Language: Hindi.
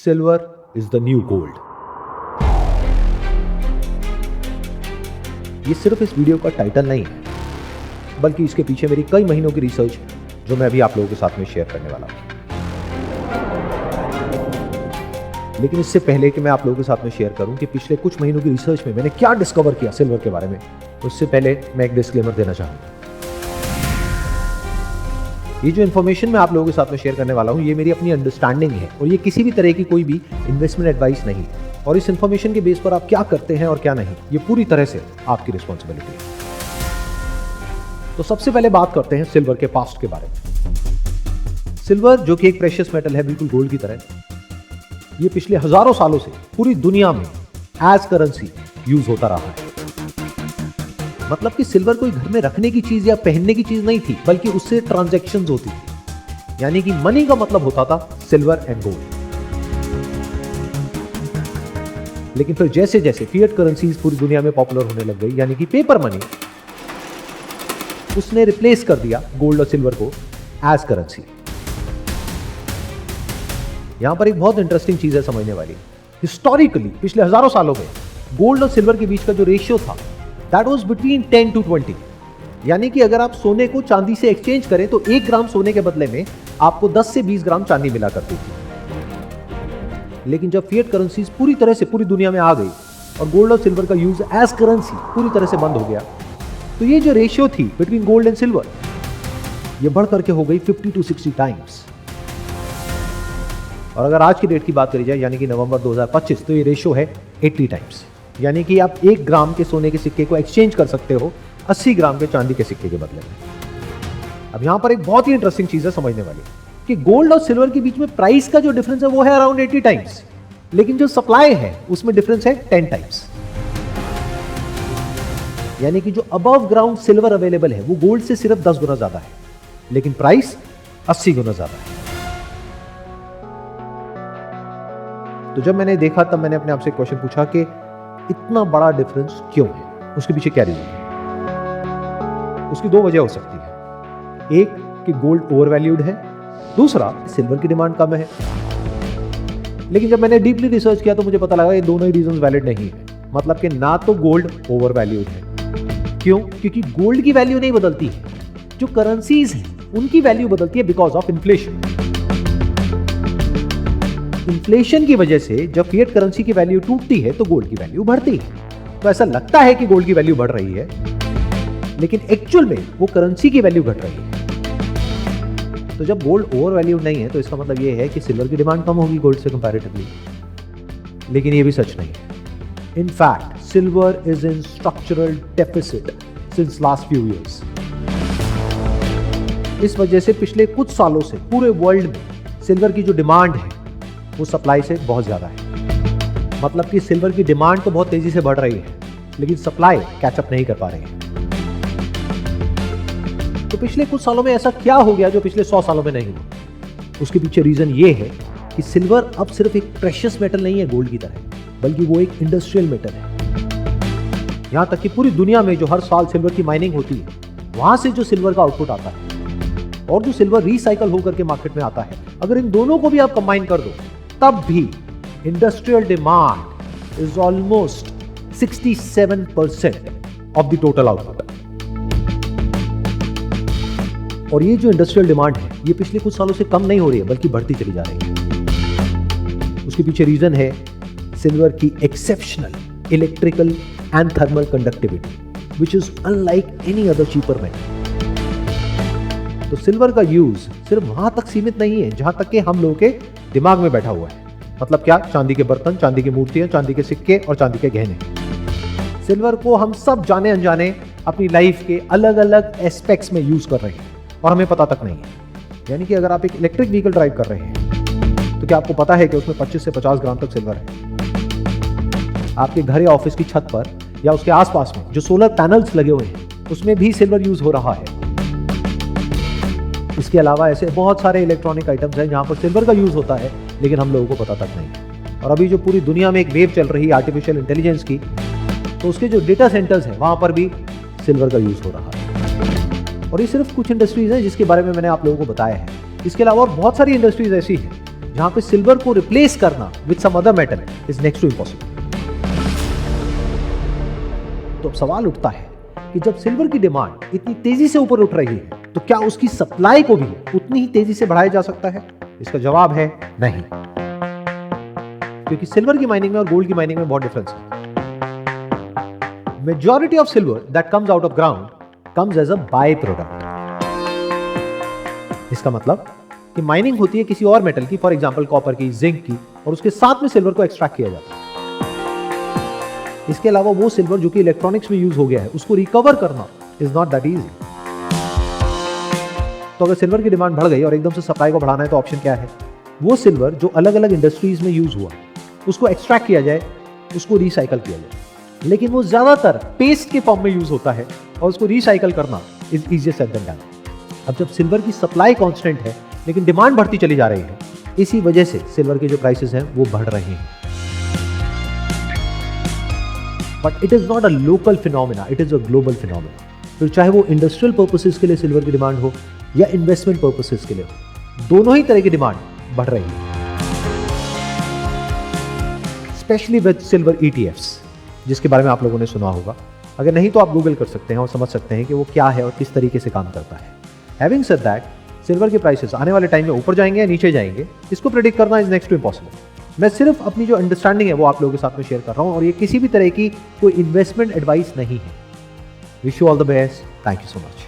Silver is the new gold. ये सिर्फ इस वीडियो का टाइटल नहीं है, बल्कि इसके पीछे मेरी कई महीनों की रिसर्च जो मैं अभी आप लोगों के साथ में शेयर करने वाला हूं। लेकिन इससे पहले कि मैं आप लोगों के साथ में शेयर करूं कि पिछले कुछ महीनों की रिसर्च में मैंने क्या डिस्कवर किया सिल्वर के बारे में, उससे पहले मैं एक डिस्क्लेमर देना चाहूंगा। ये जो इन्फॉर्मेशन मैं आप लोगों के साथ में शेयर करने वाला हूं, ये मेरी अपनी अंडरस्टैंडिंग है और ये किसी भी तरह की कोई भी इन्वेस्टमेंट एडवाइस नहीं है। और इस इन्फॉर्मेशन के बेस पर आप क्या करते हैं और क्या नहीं, ये पूरी तरह से आपकी रिस्पॉन्सिबिलिटी है। तो सबसे पहले बात करते हैं सिल्वर के पास्ट के बारे में। सिल्वर जो कि एक प्रेशियस मेटल है, बिल्कुल गोल्ड की तरह, ये पिछले हजारों सालों से पूरी दुनिया में एज करेंसी यूज होता रहा है। मतलब कि सिल्वर कोई घर में रखने की चीज या पहनने की चीज नहीं थी, बल्कि उससे ट्रांजैक्शंस होती थी। यानी कि मनी का मतलब होता था सिल्वर एंड गोल्ड। लेकिन फिर जैसे जैसे फिएट करेंसीज पूरी दुनिया में पॉपुलर होने लग गई, यानी कि पेपर मनी, उसने रिप्लेस कर दिया गोल्ड और सिल्वर को एज करेंसी। यहां पर एक बहुत इंटरेस्टिंग चीज है समझने वाली। हिस्टोरिकली पिछले हजारों सालों में गोल्ड और सिल्वर के बीच का जो रेशियो था, दैट वाज बिटवीन 10 to 20। यानी कि अगर आप सोने को चांदी से एक्सचेंज करें तो 1 ग्राम सोने के बदले में आपको 10 से 20 ग्राम चांदी मिला करती थी। लेकिन जब फिएट करेंसीज पूरी तरह से पूरी दुनिया में आ गई और गोल्ड और सिल्वर का यूज एज करेंसी पूरी तरह से बंद हो गया, तो ये जो रेशियो थी बिटवीन गोल्ड एंड सिल्वर, ये बढ़ करके हो गई 50 to 60 टाइम्स। और अगर आज की डेट की बात करी जाए, यानी कि नवंबर 2025, तो ये रेशियो है 80 टाइम्स। यानी कि आप 1 ग्राम के सोने के सिक्के को एक्सचेंज कर सकते हो 80 ग्राम के चांदी के सिक्के के बदले में। अब यहां पर एक बहुत ही इंटरेस्टिंग चीज है समझने वाली कि गोल्ड और सिल्वर के बीच में प्राइस का जो डिफरेंस है वो है अराउंड 80 टाइम्स, लेकिन जो सप्लाई है उसमें डिफरेंस है 10 टाइम्स। यानी कि जो अबव ग्राउंड सिल्वर अवेलेबल है वो गोल्ड से सिर्फ 10 गुना ज्यादा है, लेकिन प्राइस 80 गुना ज्यादा है। तो जब मैंने देखा तब मैंने अपने आप से क्वेश्चन पूछा कि इतना बड़ा डिफरेंस क्यों है, उसके पीछे क्या रीजन है। उसकी 2 वजह हो सकती है। एक कि गोल्ड ओवर वैल्यूड है, दूसरा सिल्वर की डिमांड कम है। लेकिन जब मैंने डीपली रिसर्च किया तो मुझे पता लगा ये दोनों ही रीजंस वैलिड नहीं है। मतलब कि ना तो गोल्ड ओवर वैल्यूड है। क्यों? क्योंकि गोल्ड की वैल्यू नहीं बदलती है, जो करेंसीज हैं उनकी वैल्यू बदलती है बिकॉज ऑफ इन्फ्लेशन। इन्फ्लेशन की वजह से जब फिएट करेंसी की वैल्यू टूटती है तो गोल्ड की वैल्यू बढ़ती है। तो ऐसा लगता है कि गोल्ड की वैल्यू बढ़ रही है, लेकिन एक्चुअल में वो करेंसी की वैल्यू घट रही है। तो जब गोल्ड ओवर वैल्यूड नहीं है तो इसका मतलब ये है कि सिल्वर की डिमांड कम होगी गोल्ड से कंपैरेटिवली। लेकिन ये भी सच नहीं है। In fact silver is in structural deficit since last few years. इस वजह से पिछले कुछ सालों से पूरे वर्ल्ड में सिल्वर की जो डिमांड है वो सप्लाई से बहुत ज्यादा है। मतलब कि सिल्वर की डिमांड तो बहुत तेजी से बढ़ रही है, लेकिन सप्लाई कैचअप नहीं कर पा रही है। तो पिछले कुछ सालों में ऐसा क्या हो गया जो पिछले 100 सालों में नहीं हुआ? उसके पीछे रीजन ये है कि सिल्वर अब सिर्फ एक प्रेशियस मेटल नहीं है गोल्ड की तरह, बल्कि वो एक इंडस्ट्रियल मेटल है। यहां तक कि पूरी दुनिया में जो हर साल सिल्वर की माइनिंग होती है, वहां से जो सिल्वर का आउटपुट आता है और जो सिल्वर रिसाइकल होकर के मार्केट में आता है, अगर इन दोनों को भी आप कंबाइन कर दो, तब भी industrial demand is almost 67% of the total output. और ये जो इंडस्ट्रियल डिमांड है ये पिछले कुछ सालों से कम नहीं हो रही है, बल्कि बढ़ती चली जा रही है। उसके पीछे रीजन है सिल्वर की exceptional electrical and thermal conductivity, which is unlike any other cheaper metal. तो सिल्वर का यूज सिर्फ वहां तक सीमित नहीं है जहां तक कि हम लोगों के दिमाग में बैठा हुआ है। मतलब क्या? चांदी के बर्तन, चांदी की मूर्तियां, चांदी के सिक्के और चांदी के गहने। सिल्वर को हम सब जाने अनजाने अपनी लाइफ के अलग अलग एस्पेक्ट्स में यूज कर रहे हैं और हमें पता तक नहीं है। यानी कि अगर आप एक इलेक्ट्रिक व्हीकल ड्राइव कर रहे हैं तो क्या आपको पता है कि उसमें 25 से 50 ग्राम तक सिल्वर है? आपके घर या ऑफिस की छत पर या उसके आसपास में जो सोलर पैनल्स लगे हुए हैं उसमें भी सिल्वर यूज हो रहा है। इसके अलावा ऐसे बहुत सारे इलेक्ट्रॉनिक आइटम्स हैं जहां पर सिल्वर का यूज होता है, लेकिन हम लोगों को पता तक नहीं है। और अभी जो पूरी दुनिया में एक वेव चल रही है आर्टिफिशियल इंटेलिजेंस की, तो उसके जो डेटा सेंटर्स हैं वहां पर भी सिल्वर का यूज हो रहा है। और ये सिर्फ कुछ इंडस्ट्रीज हैं जिसके बारे में मैंने आप लोगों को बताया है। इसके अलावा और बहुत सारी इंडस्ट्रीज ऐसी हैं जहां पे सिल्वर को रिप्लेस करना with some other metal is next to impossible. तो अब सवाल उठता है कि जब सिल्वर की डिमांड इतनी तेजी से ऊपर उठ रही है तो क्या उसकी सप्लाई को भी उतनी ही तेजी से बढ़ाया जा सकता है? इसका जवाब है नहीं, क्योंकि सिल्वर की माइनिंग में और गोल्ड की माइनिंग में बहुत डिफरेंस है। Majority of silver that comes out of ground comes as a by product. इसका मतलब कि माइनिंग होती है किसी और मेटल की, फॉर एग्जांपल कॉपर की, जिंक की, और उसके साथ में सिल्वर को एक्सट्रैक्ट किया जाता है। इसके अलावा वो सिल्वर जो कि इलेक्ट्रॉनिक्स में यूज हो गया है उसको रिकवर करना इज नॉट दैट इजी। तो अगर सिल्वर की डिमांड बढ़ गई और एकदम से सप्लाई को बढ़ाना है तो ऑप्शन क्या है? वो सिल्वर जो अलग अलग इंडस्ट्रीज में यूज हुआ उसको एक्सट्रैक्ट किया जाए, उसको रिसाइकल किया जाए। लेकिन वो ज्यादातर पेस्ट के फॉर्म में यूज होता है और उसको रिसाइकल करना is easiest said than done. अब जब सिल्वर की सप्लाई कांस्टेंट है लेकिन डिमांड बढ़ती चली जा रही है, इसी वजह से सिल्वर के जो प्राइसेस हैं वो बढ़ रहे हैं। But it is not a local phenomena, it is a global phenomena. फिर चाहे वो इंडस्ट्रियल पर्पसेस के लिए सिल्वर की डिमांड हो या इन्वेस्टमेंट पर्पसेस के लिए हो, दोनों ही तरह की डिमांड बढ़ रही है। स्पेशली विद सिल्वर ETFs, जिसके बारे में आप लोगों ने सुना होगा। अगर नहीं तो आप गूगल कर सकते हैं और समझ सकते हैं कि वो क्या है और किस तरीके से काम करता है। हैविंग सेड दैट, सिल्वर के प्राइसेस आने वाले टाइम में ऊपर जाएंगे या नीचे जाएंगे, इसको प्रेडिक्ट करना इज नेक्स्ट टू इम्पॉसिबल। मैं सिर्फ अपनी जो अंडरस्टैंडिंग है वो आप लोगों के साथ में शेयर कर रहा हूं और ये किसी भी तरह की कोई इन्वेस्टमेंट एडवाइस नहीं है। Wish you all the best. Thank you so much.